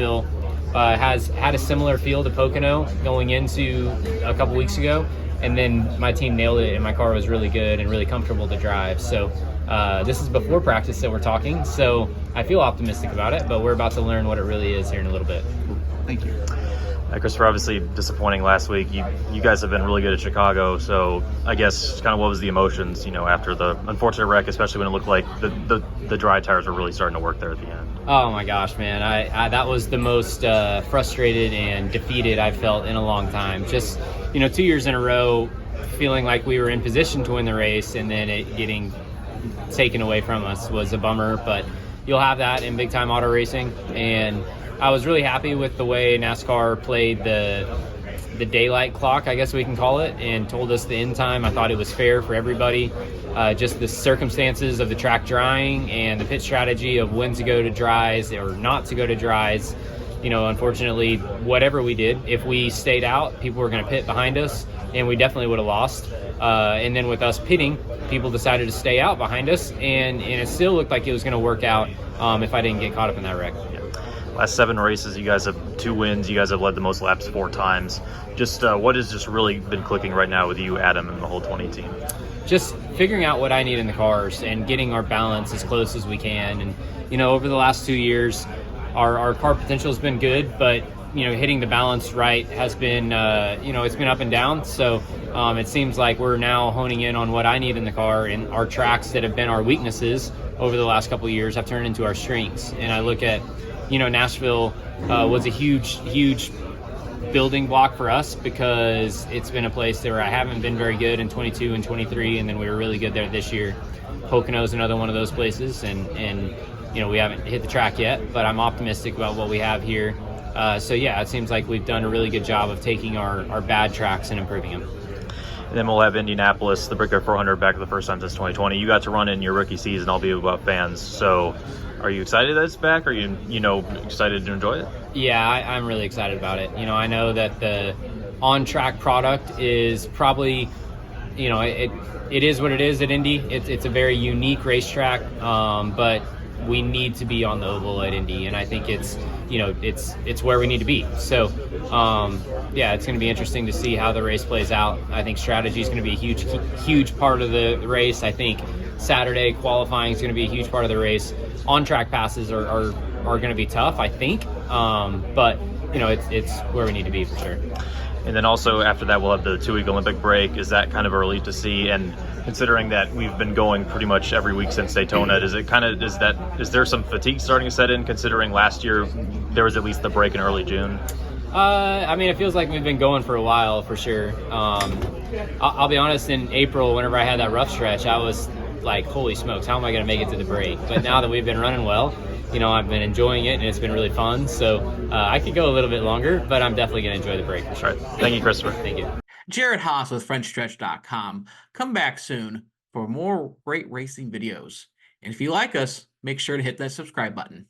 Nashville has had a similar feel to Pocono going into a couple weeks ago, and then my team nailed it, and my car was really good and really comfortable to drive. So this is before practice that we're talking, so I feel optimistic about it, but we're about to learn what it really is here in a little bit. Thank you. Christopher, obviously disappointing last week. You guys have been really good at Chicago, so I guess kind of what was the emotions, after the unfortunate wreck, especially when it looked like the dry tires were really starting to work there at the end? Oh my gosh, man! I that was the most frustrated and defeated I've felt in a long time. Just 2 years in a row, feeling like we were in position to win the race, and then it getting taken away from us was a bummer. But you'll have that in big time auto racing, and I was really happy with the way NASCAR played the daylight clock, I guess we can call it, and told us the end time. I thought it was fair for everybody. Just the circumstances of the track drying and the pit strategy of when to go to dries or not to go to dries. Unfortunately, whatever we did, if we stayed out, people were going to pit behind us, and we definitely would have lost. And then with us pitting, people decided to stay out behind us, and it still looked like it was going to work out if I didn't get caught up in that wreck. Last 7 races, you guys have 2 wins. You guys have led the most laps 4 times. Just what has just really been clicking right now with you, Adam, and the whole 20 team? Just figuring out what I need in the cars and getting our balance as close as we can. And, over the last 2 years, our car potential has been good, but, hitting the balance right has been, it's been up and down. So it seems like we're now honing in on what I need in the car, and our tracks that have been our weaknesses over the last couple of years have turned into our strengths. And I look at, Nashville was a huge building block for us, because it's been a place where I haven't been very good in 22 and 23, and then we were really good there this year. Pocono is another one of those places, and we haven't hit the track yet, but I'm optimistic about what we have here. So yeah, it seems like we've done a really good job of taking our bad tracks and improving them. And then we'll have Indianapolis, the Brickyard 400, back for the first time since 2020. You got to run in your rookie season, albeit without fans. So are you excited that it's back? Are you, excited to enjoy it? Yeah, I'm really excited about it. I know that the on-track product is probably, it is what it is at Indy. It's a very unique racetrack, but we need to be on the oval at Indy, and I think it's where we need to be. So, yeah, it's going to be interesting to see how the race plays out. I think strategy is going to be a huge part of the race. I think Saturday qualifying is going to be a huge part of the race. On-track passes are going to be tough, I think, but it's where we need to be for sure. And then also after that, we'll have the 2-week Olympic break. Is that kind of a relief to see? And considering that we've been going pretty much every week since Daytona, is there some fatigue starting to set in, considering last year there was at least the break in early June? It feels like we've been going for a while for sure. I'll be honest, in April, whenever I had that rough stretch, I was like, holy smokes, how am I going to make it to the break? But now that we've been running well, I've been enjoying it, and it's been really fun. So I could go a little bit longer, but I'm definitely going to enjoy the break for sure. All right. Thank you, Christopher. Thank you. Jared Haas with Frontstretch.com. Come back soon for more great racing videos. And if you like us, make sure to hit that subscribe button.